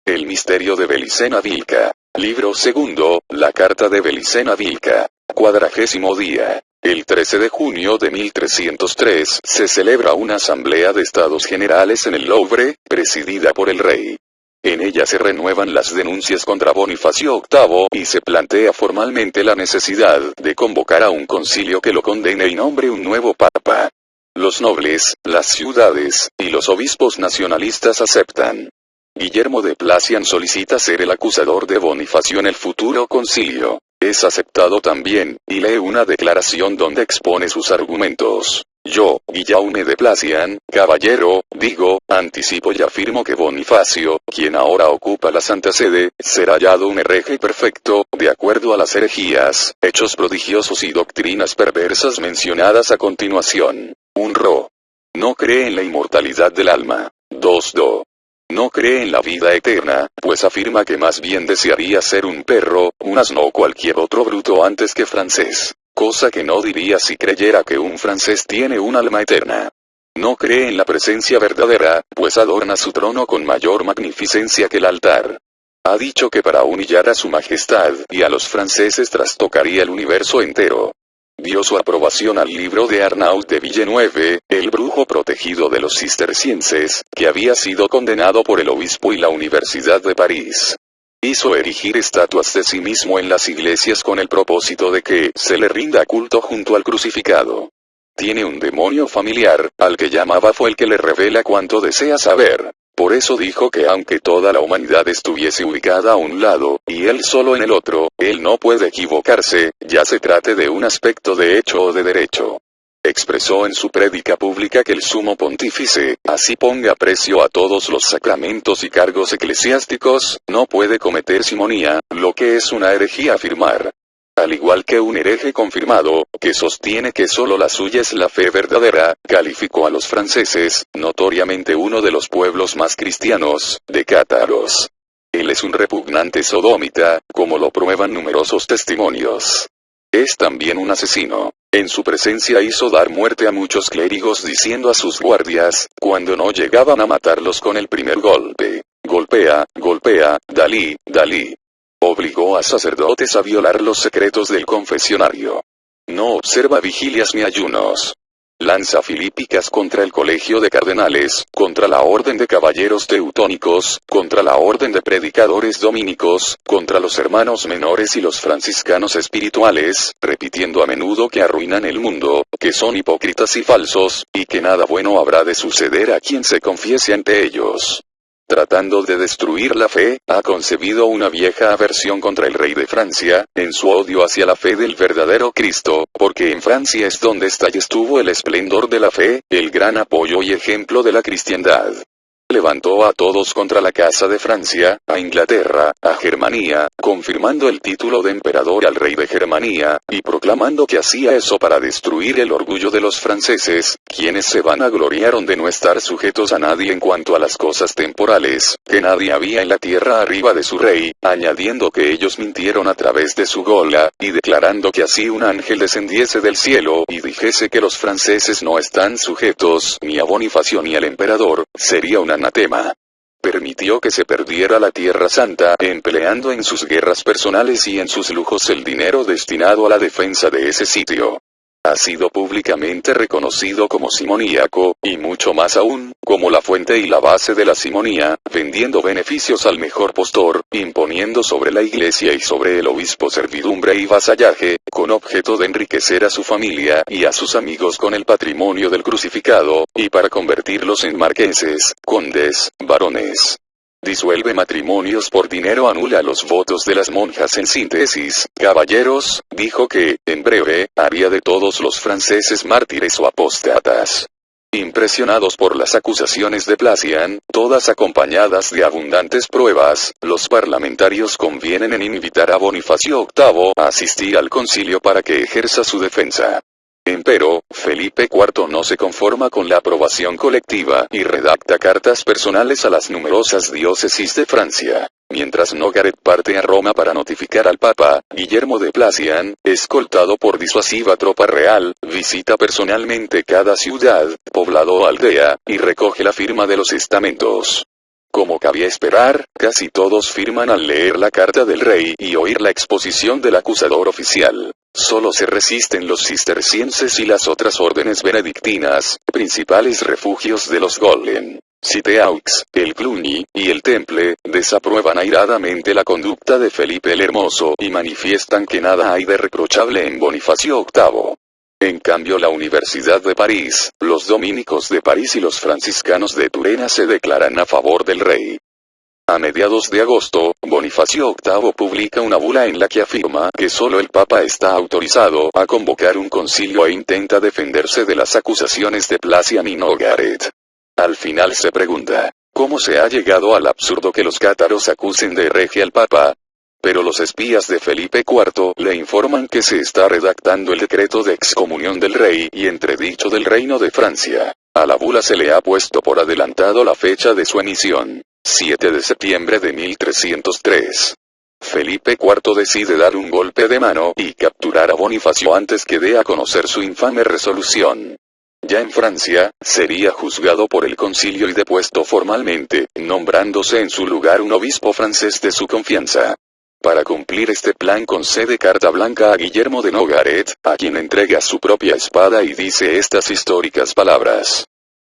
El misterio de Belicena Vilca. Libro segundo, la carta de Belicena Vilca. 40º día. El 13 de junio de 1303 se celebra una asamblea de Estados Generales en el Louvre, presidida por el rey. En ella se renuevan las denuncias contra Bonifacio VIII y se plantea formalmente la necesidad de convocar a un concilio que lo condene y nombre un nuevo papa. Los nobles, las ciudades, y los obispos nacionalistas aceptan. Guillermo de Placian solicita ser el acusador de Bonifacio en el futuro concilio. Es aceptado también, y lee una declaración donde expone sus argumentos. Yo, Guillaume de Placian, caballero, digo, anticipo y afirmo que Bonifacio, quien ahora ocupa la Santa Sede, será hallado un hereje perfecto, de acuerdo a las herejías, hechos prodigiosos y doctrinas perversas mencionadas a continuación. 1. No cree en la inmortalidad del alma. 2. No cree en la vida eterna, pues afirma que más bien desearía ser un perro, un asno o cualquier otro bruto antes que francés. Cosa que no diría si creyera que un francés tiene un alma eterna. No cree en la presencia verdadera, pues adorna su trono con mayor magnificencia que el altar. Ha dicho que para humillar a su majestad y a los franceses trastocaría el universo entero. Dio su aprobación al libro de Arnaud de Villeneuve, el brujo protegido de los cistercienses, que había sido condenado por el obispo y la Universidad de París. Hizo erigir estatuas de sí mismo en las iglesias con el propósito de que se le rinda culto junto al crucificado. Tiene un demonio familiar, al que llamaba fue el que le revela cuanto desea saber. Por eso dijo que aunque toda la humanidad estuviese ubicada a un lado, y él solo en el otro, él no puede equivocarse, ya se trate de un aspecto de hecho o de derecho. Expresó en su prédica pública que el sumo pontífice, así ponga precio a todos los sacramentos y cargos eclesiásticos, no puede cometer simonía, lo que es una herejía afirmar. Al igual que un hereje confirmado, que sostiene que solo la suya es la fe verdadera, calificó a los franceses, notoriamente uno de los pueblos más cristianos, de cátaros. Él es un repugnante sodómita, como lo prueban numerosos testimonios. Es también un asesino. En su presencia hizo dar muerte a muchos clérigos diciendo a sus guardias, cuando no llegaban a matarlos con el primer golpe: golpea, golpea, Dalí, Dalí. Obligó a sacerdotes a violar los secretos del confesionario. No observa vigilias ni ayunos. Lanza filípicas contra el colegio de cardenales, contra la orden de caballeros teutónicos, contra la orden de predicadores dominicos, contra los hermanos menores y los franciscanos espirituales, repitiendo a menudo que arruinan el mundo, que son hipócritas y falsos, y que nada bueno habrá de suceder a quien se confiese ante ellos. Tratando de destruir la fe, ha concebido una vieja aversión contra el rey de Francia, en su odio hacia la fe del verdadero Cristo, porque en Francia es donde está y estuvo el esplendor de la fe, el gran apoyo y ejemplo de la cristiandad. Levantó a todos contra la casa de Francia, a Inglaterra, a Germanía, confirmando el título de emperador al rey de Germanía, y proclamando que hacía eso para destruir el orgullo de los franceses, quienes se vanagloriaron de no estar sujetos a nadie en cuanto a las cosas temporales, que nadie había en la tierra arriba de su rey, añadiendo que ellos mintieron a través de su gola, y declarando que así un ángel descendiese del cielo y dijese que los franceses no están sujetos ni a Bonifacio ni al emperador, sería un anatema. Permitió que se perdiera la Tierra Santa, empleando en sus guerras personales y en sus lujos el dinero destinado a la defensa de ese sitio. Ha sido públicamente reconocido como simoníaco, y mucho más aún, como la fuente y la base de la simonía, vendiendo beneficios al mejor postor, imponiendo sobre la iglesia y sobre el obispo servidumbre y vasallaje, con objeto de enriquecer a su familia y a sus amigos con el patrimonio del crucificado, y para convertirlos en marqueses, condes, barones. Disuelve matrimonios por dinero, anula los votos de las monjas. En síntesis, caballeros, dijo que, en breve, haría de todos los franceses mártires o apóstatas. Impresionados por las acusaciones de Placian, todas acompañadas de abundantes pruebas, los parlamentarios convienen en invitar a Bonifacio VIII a asistir al concilio para que ejerza su defensa. Empero, Felipe IV no se conforma con la aprobación colectiva y redacta cartas personales a las numerosas diócesis de Francia. Mientras Nogaret parte a Roma para notificar al Papa, Guillermo de Placian, escoltado por disuasiva tropa real, visita personalmente cada ciudad, poblado o aldea, y recoge la firma de los estamentos. Como cabía esperar, casi todos firman al leer la carta del rey y oír la exposición del acusador oficial. Solo se resisten los cistercienses y las otras órdenes benedictinas, principales refugios de los Golem. Citeaux, el Cluny, y el Temple, desaprueban airadamente la conducta de Felipe el Hermoso y manifiestan que nada hay de reprochable en Bonifacio VIII. En cambio la Universidad de París, los dominicos de París y los franciscanos de Turena se declaran a favor del rey. A mediados de agosto, Bonifacio VIII publica una bula en la que afirma que solo el Papa está autorizado a convocar un concilio e intenta defenderse de las acusaciones de Placian y Nogaret. Al final se pregunta, ¿cómo se ha llegado al absurdo que los cátaros acusen de hereje al Papa? Pero los espías de Felipe IV le informan que se está redactando el decreto de excomunión del rey y entredicho del reino de Francia. A la bula se le ha puesto por adelantado la fecha de su emisión, 7 de septiembre de 1303. Felipe IV decide dar un golpe de mano y capturar a Bonifacio antes que dé a conocer su infame resolución. Ya en Francia, sería juzgado por el concilio y depuesto formalmente, nombrándose en su lugar un obispo francés de su confianza. Para cumplir este plan concede carta blanca a Guillermo de Nogaret, a quien entrega su propia espada y dice estas históricas palabras.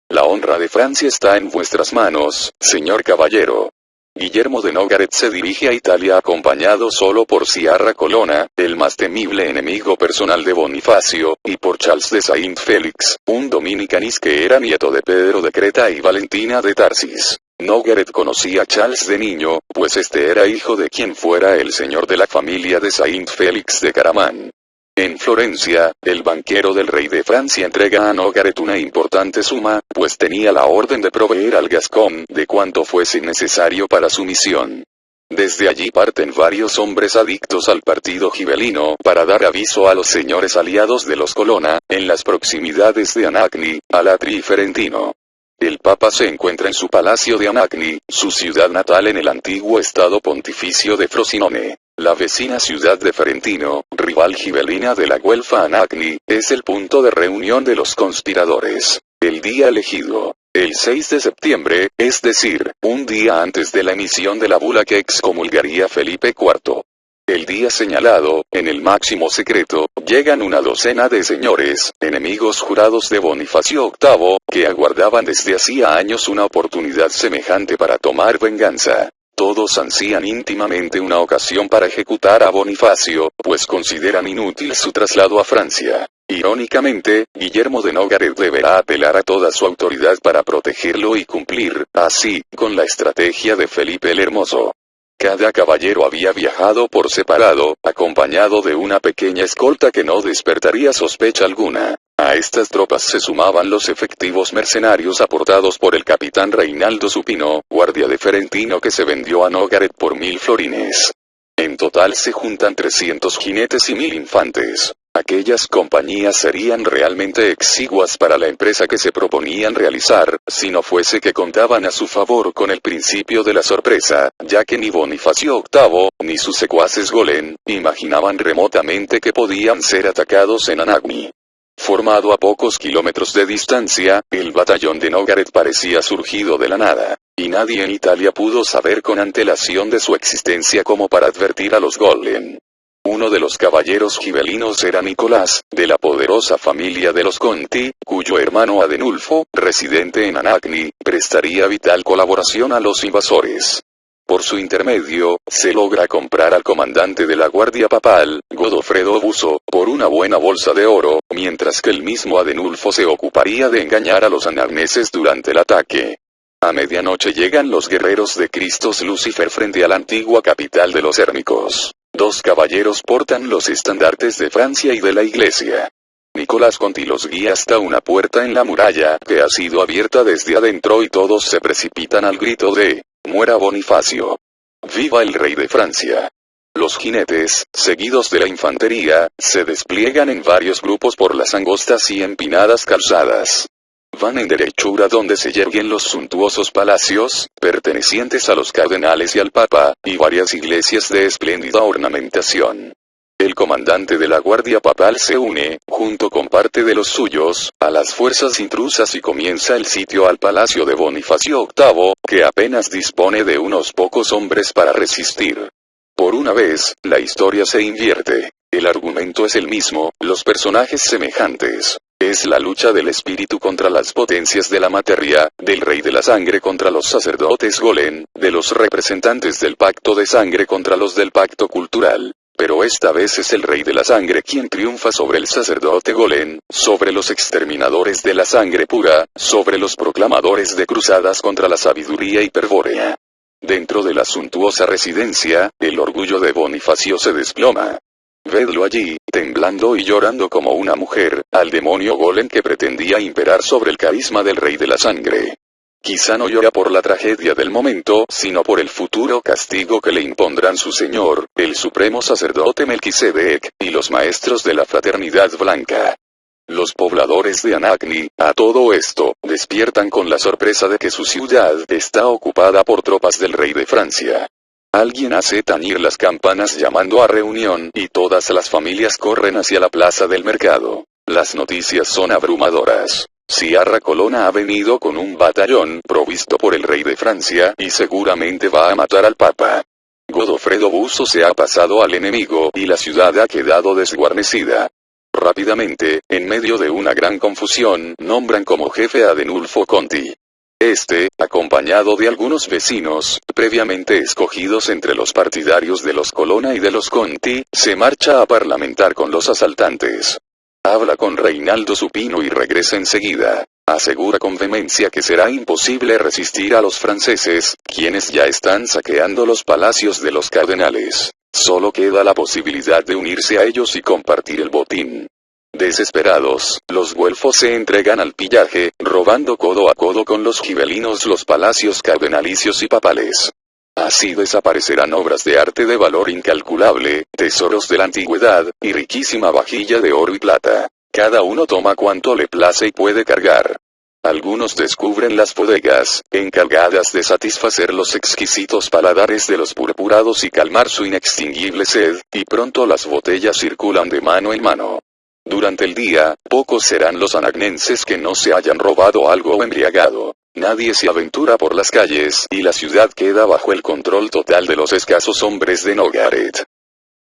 La honra de Francia está en vuestras manos, señor caballero. Guillermo de Nogaret se dirige a Italia acompañado solo por Sciarra Colonna, el más temible enemigo personal de Bonifacio, y por Charles de Saint-Félix, un dominicanís que era nieto de Pedro de Creta y Valentina de Tarsis. Nogaret conocía a Charles de niño, pues este era hijo de quien fuera el señor de la familia de Saint-Félix de Caramán. En Florencia, el banquero del rey de Francia entrega a Nogaret una importante suma, pues tenía la orden de proveer al gascón de cuanto fuese necesario para su misión. Desde allí parten varios hombres adictos al partido gibelino para dar aviso a los señores aliados de los Colonna, en las proximidades de Anagni, Alatri y Ferentino. El Papa se encuentra en su palacio de Anagni, su ciudad natal en el antiguo estado pontificio de Frosinone. La vecina ciudad de Ferentino, rival gibelina de la Guelfa Anagni, es el punto de reunión de los conspiradores. El día elegido, el 6 de septiembre, es decir, un día antes de la emisión de la bula que excomulgaría Felipe IV. El día señalado, en el máximo secreto, llegan una docena de señores, enemigos jurados de Bonifacio VIII, que aguardaban desde hacía años una oportunidad semejante para tomar venganza. Todos ansían íntimamente una ocasión para ejecutar a Bonifacio, pues consideran inútil su traslado a Francia. Irónicamente, Guillermo de Nogaret deberá apelar a toda su autoridad para protegerlo y cumplir, así, con la estrategia de Felipe el Hermoso. Cada caballero había viajado por separado, acompañado de una pequeña escolta que no despertaría sospecha alguna. A estas tropas se sumaban los efectivos mercenarios aportados por el capitán Reinaldo Supino, guardia de Ferentino que se vendió a Nogaret por 1000 florines. En total se juntan 300 jinetes y 1000 infantes. Aquellas compañías serían realmente exiguas para la empresa que se proponían realizar, si no fuese que contaban a su favor con el principio de la sorpresa, ya que ni Bonifacio VIII, ni sus secuaces Golem, imaginaban remotamente que podían ser atacados en Anagni. Formado a pocos kilómetros de distancia, el batallón de Nogaret parecía surgido de la nada, y nadie en Italia pudo saber con antelación de su existencia como para advertir a los Golem. Uno de los caballeros gibelinos era Nicolás, de la poderosa familia de los Conti, cuyo hermano Adenulfo, residente en Anagni, prestaría vital colaboración a los invasores. Por su intermedio, se logra comprar al comandante de la Guardia Papal, Godofredo Buso, por una buena bolsa de oro, mientras que el mismo Adenulfo se ocuparía de engañar a los anagneses durante el ataque. A medianoche llegan los guerreros de Cristos Lucifer frente a la antigua capital de los Hérmicos. 2 caballeros portan los estandartes de Francia y de la Iglesia. Nicolás Conti los guía hasta una puerta en la muralla, que ha sido abierta desde adentro y todos se precipitan al grito de «¡Muera Bonifacio! ¡Viva el rey de Francia!». Los jinetes, seguidos de la infantería, se despliegan en varios grupos por las angostas y empinadas calzadas. Van en derechura donde se yerguen los suntuosos palacios, pertenecientes a los cardenales y al papa, y varias iglesias de espléndida ornamentación. El comandante de la guardia papal se une, junto con parte de los suyos, a las fuerzas intrusas y comienza el sitio al palacio de Bonifacio VIII, que apenas dispone de unos pocos hombres para resistir. Por una vez, la historia se invierte. El argumento es el mismo, los personajes semejantes. Es la lucha del espíritu contra las potencias de la materia, del rey de la sangre contra los sacerdotes golem, de los representantes del pacto de sangre contra los del pacto cultural. Pero esta vez es el rey de la sangre quien triunfa sobre el sacerdote golem, sobre los exterminadores de la sangre pura, sobre los proclamadores de cruzadas contra la sabiduría hiperbórea. Dentro de la suntuosa residencia, el orgullo de Bonifacio se desploma. Vedlo allí, temblando y llorando como una mujer, al demonio golem que pretendía imperar sobre el carisma del rey de la sangre. Quizá no llora por la tragedia del momento, sino por el futuro castigo que le impondrán su señor, el supremo sacerdote Melquisedec, y los maestros de la fraternidad blanca. Los pobladores de Anagni, a todo esto, despiertan con la sorpresa de que su ciudad está ocupada por tropas del rey de Francia. Alguien hace tañir las campanas llamando a reunión y todas las familias corren hacia la plaza del mercado. Las noticias son abrumadoras. Sciarra Colonna ha venido con un batallón provisto por el rey de Francia y seguramente va a matar al papa. Godofredo Buso se ha pasado al enemigo y la ciudad ha quedado desguarnecida. Rápidamente, en medio de una gran confusión, nombran como jefe a Denulfo Conti. Este, acompañado de algunos vecinos, previamente escogidos entre los partidarios de los Colonna y de los Conti, se marcha a parlamentar con los asaltantes. Habla con Reinaldo Supino y regresa enseguida. Asegura con vehemencia que será imposible resistir a los franceses, quienes ya están saqueando los palacios de los cardenales. Solo queda la posibilidad de unirse a ellos y compartir el botín. Desesperados, los güelfos se entregan al pillaje, robando codo a codo con los gibelinos los palacios cardenalicios y papales. Así desaparecerán obras de arte de valor incalculable, tesoros de la antigüedad, y riquísima vajilla de oro y plata. Cada uno toma cuanto le place y puede cargar. Algunos descubren las bodegas, encargadas de satisfacer los exquisitos paladares de los purpurados y calmar su inextinguible sed, y pronto las botellas circulan de mano en mano. Durante el día, pocos serán los anagnenses que no se hayan robado algo o embriagado. Nadie se aventura por las calles, y la ciudad queda bajo el control total de los escasos hombres de Nogaret.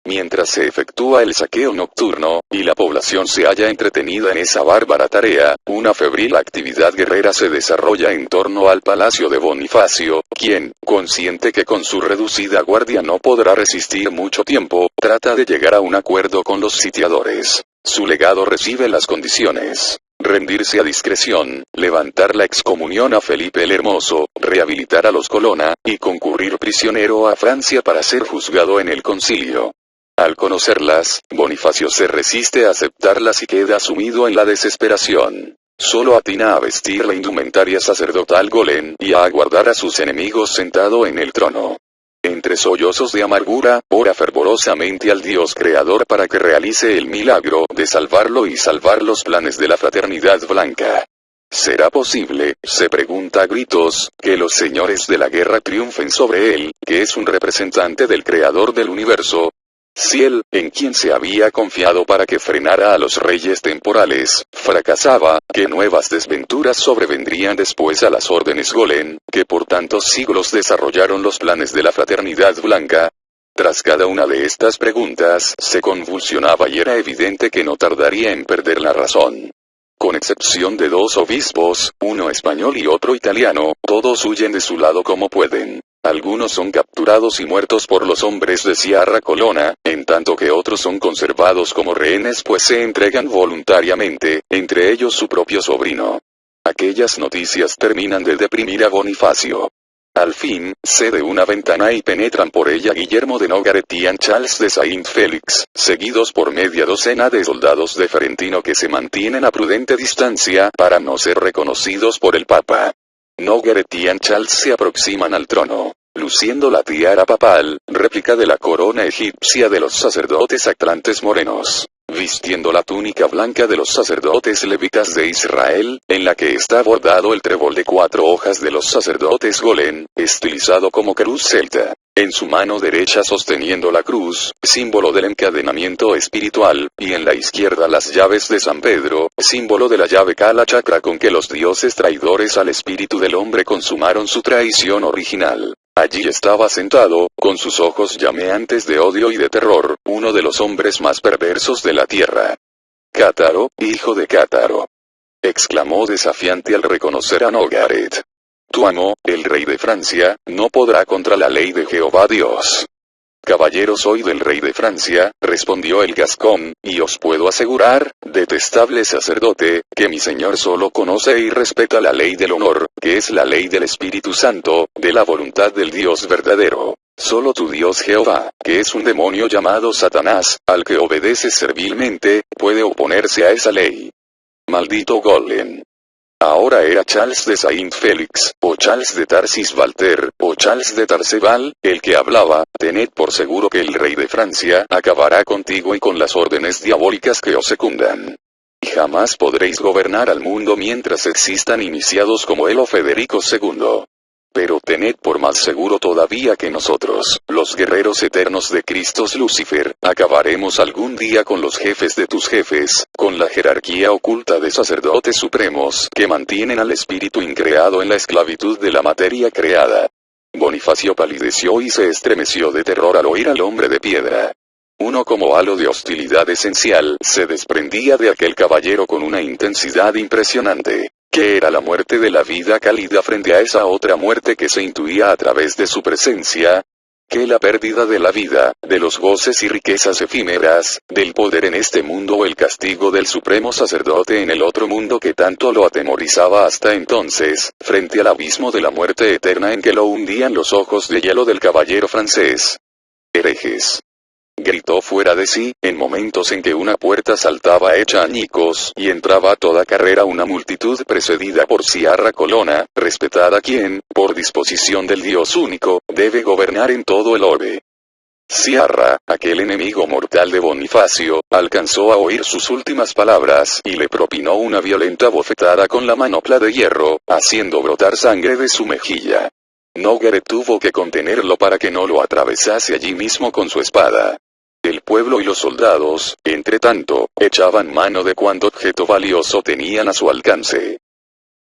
Mientras se efectúa el saqueo nocturno, y la población se halla entretenida en esa bárbara tarea, una febril actividad guerrera se desarrolla en torno al palacio de Bonifacio, quien, consciente que con su reducida guardia no podrá resistir mucho tiempo, trata de llegar a un acuerdo con los sitiadores. Su legado recibe las condiciones: rendirse a discreción, levantar la excomunión a Felipe el Hermoso, rehabilitar a los Colonna, y concurrir prisionero a Francia para ser juzgado en el concilio. Al conocerlas, Bonifacio se resiste a aceptarlas y queda sumido en la desesperación. Solo atina a vestir la indumentaria sacerdotal golem y a aguardar a sus enemigos sentado en el trono. Entre sollozos de amargura, ora fervorosamente al Dios creador para que realice el milagro de salvarlo y salvar los planes de la fraternidad blanca. ¿Será posible, se pregunta a gritos, que los señores de la guerra triunfen sobre él, que es un representante del creador del universo? Si él, en quien se había confiado para que frenara a los reyes temporales, fracasaba, ¿qué nuevas desventuras sobrevendrían después a las órdenes golem, que por tantos siglos desarrollaron los planes de la fraternidad blanca? Tras cada una de estas preguntas, se convulsionaba y era evidente que no tardaría en perder la razón. Con excepción de 2 obispos, uno español y otro italiano, todos huyen de su lado como pueden. Algunos son capturados y muertos por los hombres de Sciarra Colonna, en tanto que otros son conservados como rehenes pues se entregan voluntariamente, entre ellos su propio sobrino. Aquellas noticias terminan de deprimir a Bonifacio. Al fin, cede una ventana y penetran por ella Guillermo de Nogaret y Charles de Saint-Félix, seguidos por media docena de soldados de Ferentino que se mantienen a prudente distancia para no ser reconocidos por el Papa. Nogaret y Charles se aproximan al trono, luciendo la tiara papal, réplica de la corona egipcia de los sacerdotes atlantes morenos, vistiendo la túnica blanca de los sacerdotes levitas de Israel, en la que está bordado el trébol de 4 hojas de los sacerdotes golem, estilizado como cruz celta. En su mano derecha sosteniendo la cruz, símbolo del encadenamiento espiritual, y en la izquierda las llaves de San Pedro, símbolo de la llave Kala Chakra con que los dioses traidores al espíritu del hombre consumaron su traición original. Allí estaba sentado, con sus ojos llameantes de odio y de terror, uno de los hombres más perversos de la tierra. Cátaro, hijo de Cátaro, exclamó desafiante al reconocer a Nogaret. Tu amo, el rey de Francia, no podrá contra la ley de Jehová Dios. Caballero soy del rey de Francia, respondió el gascón, y os puedo asegurar, detestable sacerdote, que mi señor solo conoce y respeta la ley del honor, que es la ley del Espíritu Santo, de la voluntad del Dios verdadero. Solo tu Dios Jehová, que es un demonio llamado Satanás, al que obedeces servilmente, puede oponerse a esa ley. Maldito golem. Ahora era Charles de Saint-Félix, o Charles de Tarsis Walter, o Charles de Tarceval, el que hablaba. Tened por seguro que el rey de Francia acabará contigo y con las órdenes diabólicas que os secundan. Y jamás podréis gobernar al mundo mientras existan iniciados como él o Federico II. Pero tened por más seguro todavía que nosotros, los guerreros eternos de Cristo Lucifer, acabaremos algún día con los jefes de tus jefes, con la jerarquía oculta de sacerdotes supremos que mantienen al espíritu increado en la esclavitud de la materia creada. Bonifacio palideció y se estremeció de terror al oír al hombre de piedra. Uno como halo de hostilidad esencial se desprendía de aquel caballero con una intensidad impresionante. ¿Qué era la muerte de la vida cálida frente a esa otra muerte que se intuía a través de su presencia? ¿Qué la pérdida de la vida, de los goces y riquezas efímeras, del poder en este mundo o el castigo del supremo sacerdote en el otro mundo que tanto lo atemorizaba hasta entonces, frente al abismo de la muerte eterna en que lo hundían los ojos de hielo del caballero francés? Herejes. Gritó fuera de sí, en momentos en que una puerta saltaba hecha añicos y entraba a toda carrera una multitud precedida por Ciarra Colonna, respetada quien, por disposición del Dios único, debe gobernar en todo el orbe. Ciarra, aquel enemigo mortal de Bonifacio, alcanzó a oír sus últimas palabras y le propinó una violenta bofetada con la manopla de hierro, haciendo brotar sangre de su mejilla. Nogaret tuvo que contenerlo para que no lo atravesase allí mismo con su espada. El pueblo y los soldados, entre tanto, echaban mano de cuanto objeto valioso tenían a su alcance.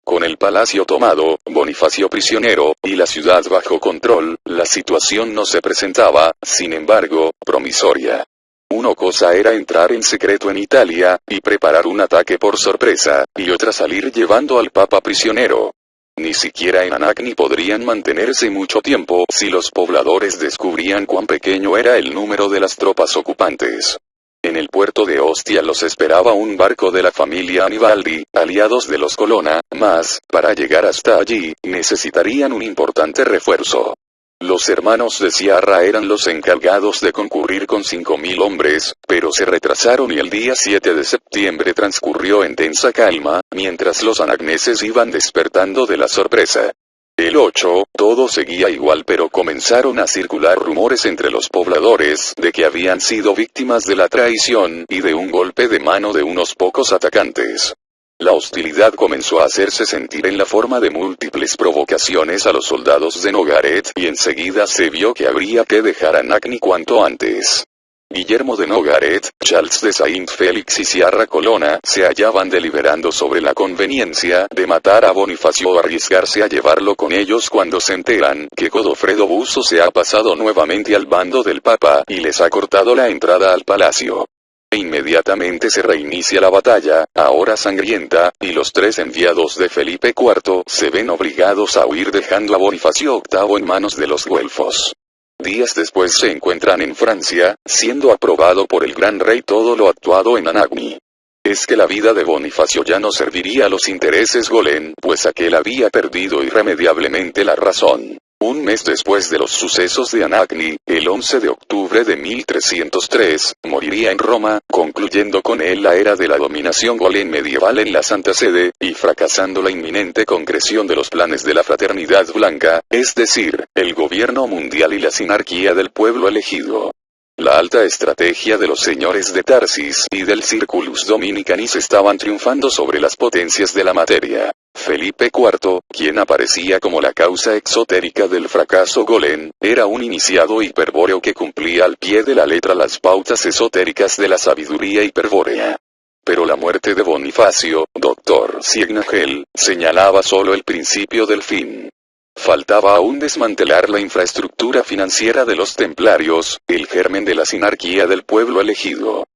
Con el palacio tomado, Bonifacio prisionero, y la ciudad bajo control, la situación no se presentaba, sin embargo, promisoria. Una cosa era entrar en secreto en Italia, y preparar un ataque por sorpresa, y otra salir llevando al papa prisionero. Ni siquiera en Anagni podrían mantenerse mucho tiempo si los pobladores descubrían cuán pequeño era el número de las tropas ocupantes. En el puerto de Ostia los esperaba un barco de la familia Anibaldi, aliados de los Colonna, mas, para llegar hasta allí, necesitarían un importante refuerzo. Los hermanos de Ciarra eran los encargados de concurrir con 5.000 hombres, pero se retrasaron y el día 7 de septiembre transcurrió en tensa calma, mientras los anagneses iban despertando de la sorpresa. El 8, todo seguía igual pero comenzaron a circular rumores entre los pobladores de que habían sido víctimas de la traición y de un golpe de mano de unos pocos atacantes. La hostilidad comenzó a hacerse sentir en la forma de múltiples provocaciones a los soldados de Nogaret y enseguida se vio que habría que dejar Anagni cuanto antes. Guillermo de Nogaret, Charles de Saint-Félix y Ciarra Colonna se hallaban deliberando sobre la conveniencia de matar a Bonifacio o arriesgarse a llevarlo con ellos cuando se enteran que Godofredo Buso se ha pasado nuevamente al bando del Papa y les ha cortado la entrada al palacio. Inmediatamente se reinicia la batalla, ahora sangrienta, y los 3 enviados de Felipe IV se ven obligados a huir dejando a Bonifacio VIII en manos de los güelfos. Días después se encuentran en Francia, siendo aprobado por el gran rey todo lo actuado en Anagni. Es que la vida de Bonifacio ya no serviría a los intereses golem, pues aquel había perdido irremediablemente la razón. Un mes después de los sucesos de Anagni, el 11 de octubre de 1303, moriría en Roma, concluyendo con él la era de la dominación golem medieval en la Santa Sede, y fracasando la inminente concreción de los planes de la Fraternidad Blanca, es decir, el gobierno mundial y la sinarquía del pueblo elegido. La alta estrategia de los señores de Tarsis y del Circulus Dominicanis estaban triunfando sobre las potencias de la materia. Felipe IV, quien aparecía como la causa exotérica del fracaso golem, era un iniciado hiperbóreo que cumplía al pie de la letra las pautas esotéricas de la sabiduría hiperbórea. Pero la muerte de Bonifacio, Dr. Signagel, señalaba solo el principio del fin. Faltaba aún desmantelar la infraestructura financiera de los templarios, el germen de la sinarquía del pueblo elegido.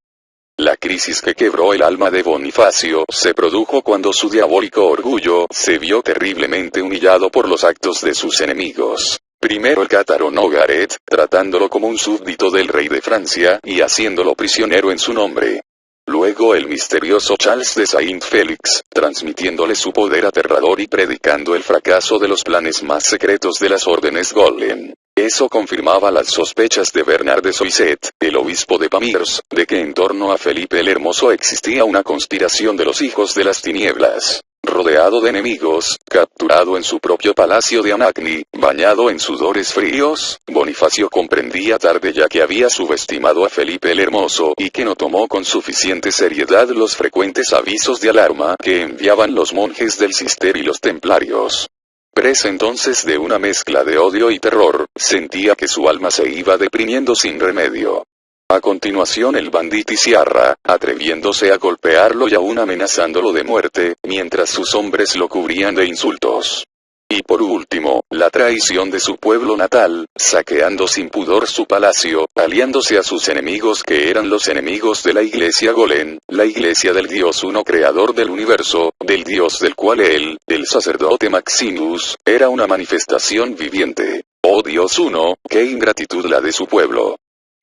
La crisis que quebró el alma de Bonifacio se produjo cuando su diabólico orgullo se vio terriblemente humillado por los actos de sus enemigos. Primero el cátaro Nogaret, tratándolo como un súbdito del rey de Francia y haciéndolo prisionero en su nombre. Luego el misterioso Charles de Saint-Félix, transmitiéndole su poder aterrador y predicando el fracaso de los planes más secretos de las órdenes Golem. Eso confirmaba las sospechas de Bernard de Soissette, el obispo de Pamiers, de que en torno a Felipe el Hermoso existía una conspiración de los hijos de las tinieblas. Rodeado de enemigos, capturado en su propio palacio de Anagni, bañado en sudores fríos, Bonifacio comprendía tarde ya que había subestimado a Felipe el Hermoso y que no tomó con suficiente seriedad los frecuentes avisos de alarma que enviaban los monjes del Cister y los templarios. Presa entonces de una mezcla de odio y terror, sentía que su alma se iba deprimiendo sin remedio. A continuación el banditi Ciarra, atreviéndose a golpearlo y aún amenazándolo de muerte, mientras sus hombres lo cubrían de insultos. Y por último, la traición de su pueblo natal, saqueando sin pudor su palacio, aliándose a sus enemigos que eran los enemigos de la iglesia Golem, la iglesia del Dios uno creador del universo, del Dios del cual él, el sacerdote Maximus, era una manifestación viviente. Oh Dios uno, qué ingratitud la de su pueblo.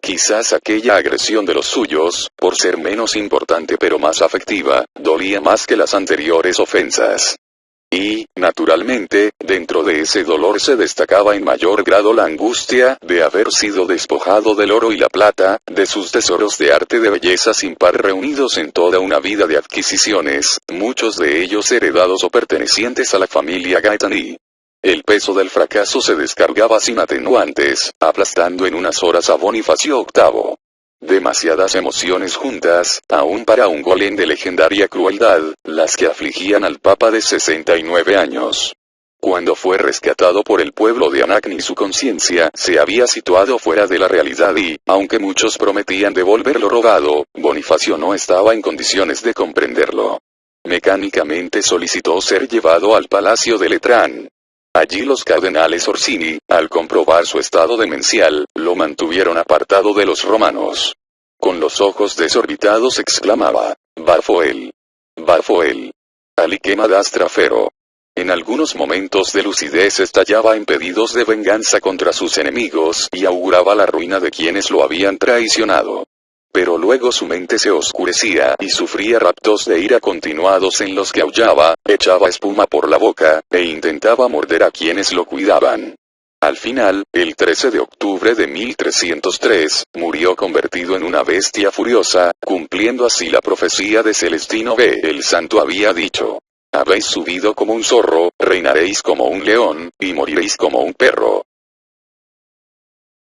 Quizás aquella agresión de los suyos, por ser menos importante pero más afectiva, dolía más que las anteriores ofensas. Y, naturalmente, dentro de ese dolor se destacaba en mayor grado la angustia de haber sido despojado del oro y la plata, de sus tesoros de arte de belleza sin par reunidos en toda una vida de adquisiciones, muchos de ellos heredados o pertenecientes a la familia Gaetani. El peso del fracaso se descargaba sin atenuantes, aplastando en unas horas a Bonifacio VIII. Demasiadas emociones juntas, aún para un golem de legendaria crueldad, las que afligían al papa de 69 años. Cuando fue rescatado por el pueblo de Anagni su conciencia se había situado fuera de la realidad y, aunque muchos prometían devolverlo robado, Bonifacio no estaba en condiciones de comprenderlo. Mecánicamente solicitó ser llevado al palacio de Letrán. Allí los cardenales Orsini, al comprobar su estado demencial, lo mantuvieron apartado de los romanos. Con los ojos desorbitados exclamaba: «Barfoel. Barfoel. Aliquema dastrafero». En algunos momentos de lucidez estallaba en pedidos de venganza contra sus enemigos y auguraba la ruina de quienes lo habían traicionado. Pero luego su mente se oscurecía y sufría raptos de ira continuados en los que aullaba, echaba espuma por la boca, e intentaba morder a quienes lo cuidaban. Al final, el 13 de octubre de 1303, murió convertido en una bestia furiosa, cumpliendo así la profecía de Celestino B. El Santo había dicho: «Habéis subido como un zorro, reinaréis como un león, y moriréis como un perro».